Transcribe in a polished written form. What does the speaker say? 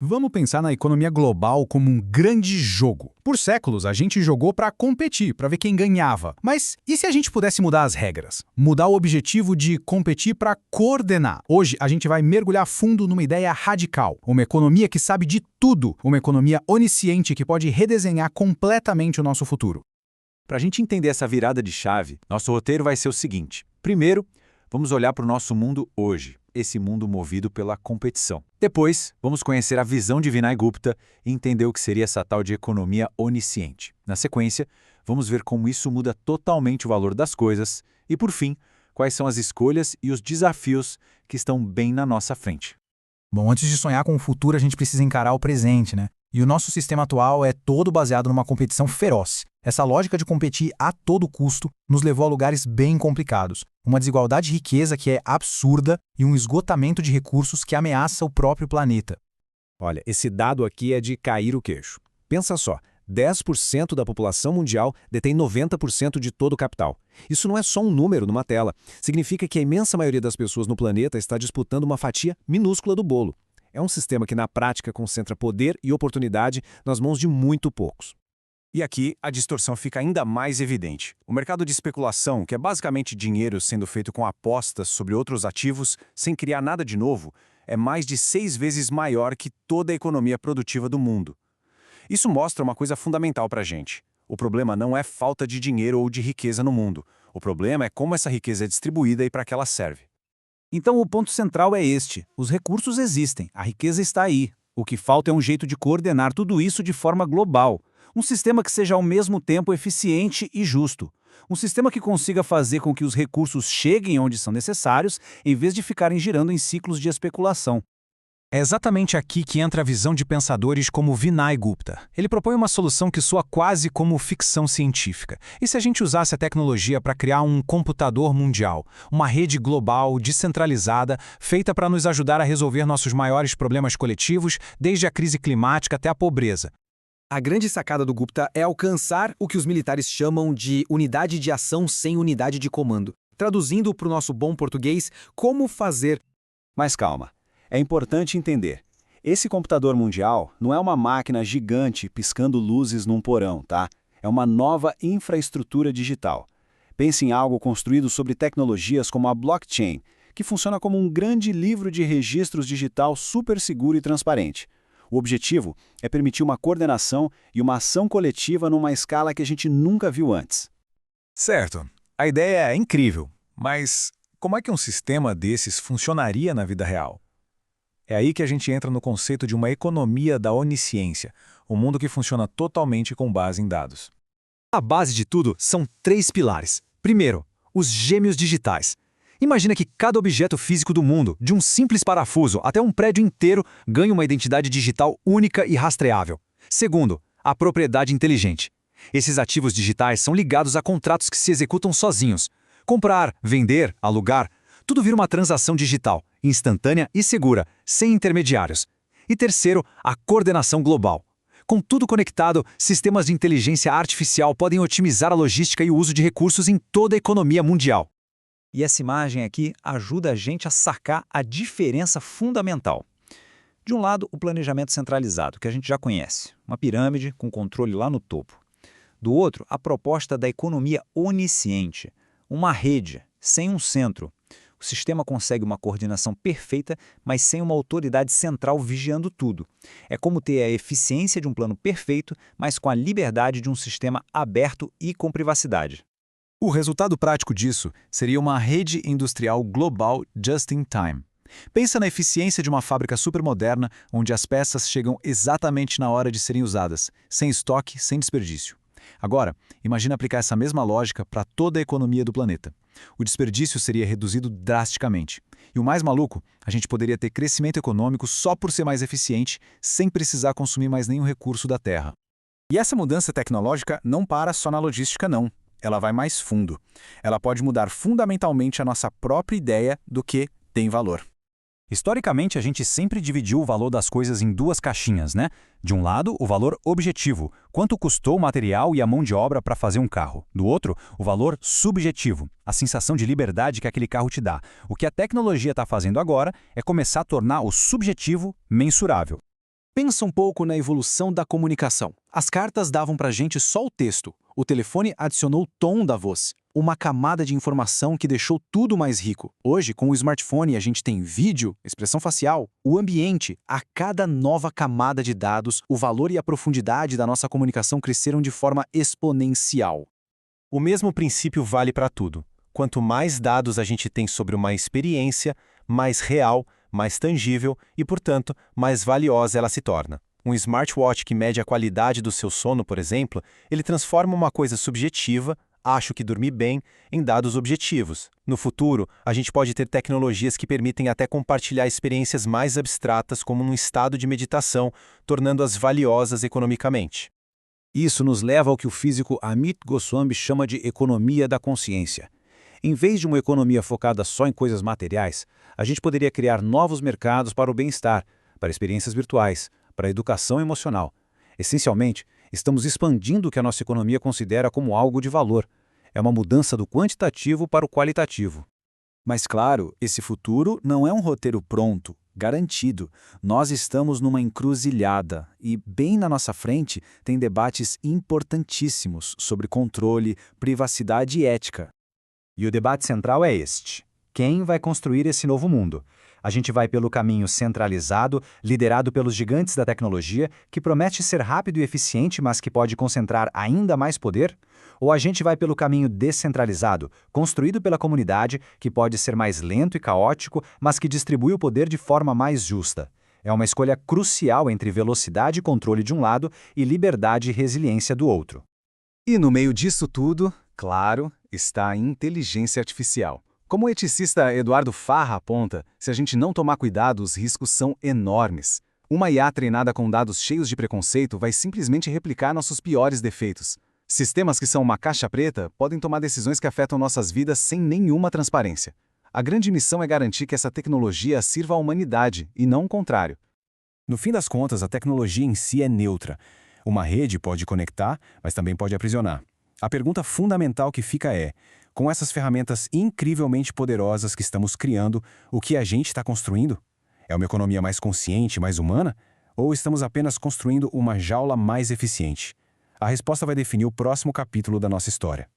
Vamos pensar na economia global como um grande jogo. Por séculos, a gente jogou para competir, para ver quem ganhava. Mas e se a gente pudesse mudar as regras? Mudar o objetivo de competir para coordenar? Hoje, a gente vai mergulhar fundo numa ideia radical. Uma economia que sabe de tudo. Uma economia onisciente que pode redesenhar completamente o nosso futuro. Para a gente entender essa virada de chave, nosso roteiro vai ser o seguinte. Primeiro, vamos olhar para o nosso mundo hoje, esse mundo movido pela competição. Depois, vamos conhecer a visão de Vinay Gupta e entender o que seria essa tal de economia onisciente. Na sequência, vamos ver como isso muda totalmente o valor das coisas e, por fim, quais são as escolhas e os desafios que estão bem na nossa frente. Bom, antes de sonhar com o futuro, a gente precisa encarar o presente, né? E o nosso sistema atual é todo baseado numa competição feroz. Essa lógica de competir a todo custo nos levou a lugares bem complicados. Uma desigualdade de riqueza que é absurda e um esgotamento de recursos que ameaça o próprio planeta. Olha, esse dado aqui é de cair o queixo. Pensa só, 10% da população mundial detém 90% de todo o capital. Isso não é só um número numa tela. Significa que a imensa maioria das pessoas no planeta está disputando uma fatia minúscula do bolo. É um sistema que, na prática, concentra poder e oportunidade nas mãos de muito poucos. E aqui, a distorção fica ainda mais evidente. O mercado de especulação, que é basicamente dinheiro sendo feito com apostas sobre outros ativos, sem criar nada de novo, é mais de 6 vezes maior que toda a economia produtiva do mundo. Isso mostra uma coisa fundamental para a gente. O problema não é falta de dinheiro ou de riqueza no mundo. O problema é como essa riqueza é distribuída e para que ela serve. Então o ponto central é este. Os recursos existem, a riqueza está aí. O que falta é um jeito de coordenar tudo isso de forma global. Um sistema que seja ao mesmo tempo eficiente e justo. Um sistema que consiga fazer com que os recursos cheguem onde são necessários, em vez de ficarem girando em ciclos de especulação. É exatamente aqui que entra a visão de pensadores como Vinay Gupta. Ele propõe uma solução que soa quase como ficção científica. E se a gente usasse a tecnologia para criar um computador mundial, uma rede global, descentralizada, feita para nos ajudar a resolver nossos maiores problemas coletivos, desde a crise climática até a pobreza? A grande sacada do Gupta é alcançar o que os militares chamam de unidade de ação sem unidade de comando. Traduzindo para o nosso bom português, como fazer. Mas calma. É importante entender. Esse computador mundial não é uma máquina gigante piscando luzes num porão, tá? É uma nova infraestrutura digital. Pense em algo construído sobre tecnologias como a blockchain, que funciona como um grande livro de registros digital super seguro e transparente. O objetivo é permitir uma coordenação e uma ação coletiva numa escala que a gente nunca viu antes. Certo, a ideia é incrível, mas como é que um sistema desses funcionaria na vida real? É aí que a gente entra no conceito de uma economia da onisciência, um mundo que funciona totalmente com base em dados. A base de tudo são 3 pilares. Primeiro, os gêmeos digitais. Imagina que cada objeto físico do mundo, de um simples parafuso até um prédio inteiro, ganha uma identidade digital única e rastreável. Segundo, a propriedade inteligente. Esses ativos digitais são ligados a contratos que se executam sozinhos. Comprar, vender, alugar, tudo vira uma transação digital, instantânea e segura, sem intermediários. E terceiro, a coordenação global. Com tudo conectado, sistemas de inteligência artificial podem otimizar a logística e o uso de recursos em toda a economia mundial. E essa imagem aqui ajuda a gente a sacar a diferença fundamental. De um lado, o planejamento centralizado, que a gente já conhece, uma pirâmide com controle lá no topo. Do outro, a proposta da economia onisciente, uma rede, sem um centro. O sistema consegue uma coordenação perfeita, mas sem uma autoridade central vigiando tudo. É como ter a eficiência de um plano perfeito, mas com a liberdade de um sistema aberto e com privacidade. O resultado prático disso seria uma rede industrial global just in time. Pensa na eficiência de uma fábrica supermoderna, onde as peças chegam exatamente na hora de serem usadas, sem estoque, sem desperdício. Agora, imagine aplicar essa mesma lógica para toda a economia do planeta. O desperdício seria reduzido drasticamente. E o mais maluco, a gente poderia ter crescimento econômico só por ser mais eficiente, sem precisar consumir mais nenhum recurso da Terra. E essa mudança tecnológica não para só na logística, não. Ela vai mais fundo. Ela pode mudar fundamentalmente a nossa própria ideia do que tem valor. Historicamente, a gente sempre dividiu o valor das coisas em duas caixinhas, né? De um lado, o valor objetivo, quanto custou o material e a mão de obra para fazer um carro. Do outro, o valor subjetivo, a sensação de liberdade que aquele carro te dá. O que a tecnologia está fazendo agora é começar a tornar o subjetivo mensurável. Pensa um pouco na evolução da comunicação. As cartas davam pra gente só o texto. O telefone adicionou o tom da voz. Uma camada de informação que deixou tudo mais rico. Hoje, com o smartphone, a gente tem vídeo, expressão facial, o ambiente. A cada nova camada de dados, o valor e a profundidade da nossa comunicação cresceram de forma exponencial. O mesmo princípio vale para tudo. Quanto mais dados a gente tem sobre uma experiência, mais real, mais tangível e, portanto, mais valiosa ela se torna. Um smartwatch que mede a qualidade do seu sono, por exemplo, ele transforma uma coisa subjetiva, acho que dormi bem, em dados objetivos. No futuro, a gente pode ter tecnologias que permitem até compartilhar experiências mais abstratas como num estado de meditação, tornando-as valiosas economicamente. Isso nos leva ao que o físico Amit Goswami chama de economia da consciência. Em vez de uma economia focada só em coisas materiais, a gente poderia criar novos mercados para o bem-estar, para experiências virtuais, para a educação emocional. Essencialmente, estamos expandindo o que a nossa economia considera como algo de valor. É uma mudança do quantitativo para o qualitativo. Mas claro, esse futuro não é um roteiro pronto, garantido. Nós estamos numa encruzilhada e, bem na nossa frente, tem debates importantíssimos sobre controle, privacidade e ética. E o debate central é este: quem vai construir esse novo mundo? A gente vai pelo caminho centralizado, liderado pelos gigantes da tecnologia, que promete ser rápido e eficiente, mas que pode concentrar ainda mais poder? Ou a gente vai pelo caminho descentralizado, construído pela comunidade, que pode ser mais lento e caótico, mas que distribui o poder de forma mais justa? É uma escolha crucial entre velocidade e controle de um lado e liberdade e resiliência do outro. E no meio disso tudo, claro, está a inteligência artificial. Como o eticista Eduardo Farra aponta, se a gente não tomar cuidado, os riscos são enormes. Uma IA treinada com dados cheios de preconceito vai simplesmente replicar nossos piores defeitos. Sistemas que são uma caixa preta podem tomar decisões que afetam nossas vidas sem nenhuma transparência. A grande missão é garantir que essa tecnologia sirva à humanidade, e não o contrário. No fim das contas, a tecnologia em si é neutra. Uma rede pode conectar, mas também pode aprisionar. A pergunta fundamental que fica é: com essas ferramentas incrivelmente poderosas que estamos criando, o que a gente está construindo? É uma economia mais consciente, mais humana? Ou estamos apenas construindo uma jaula mais eficiente? A resposta vai definir o próximo capítulo da nossa história.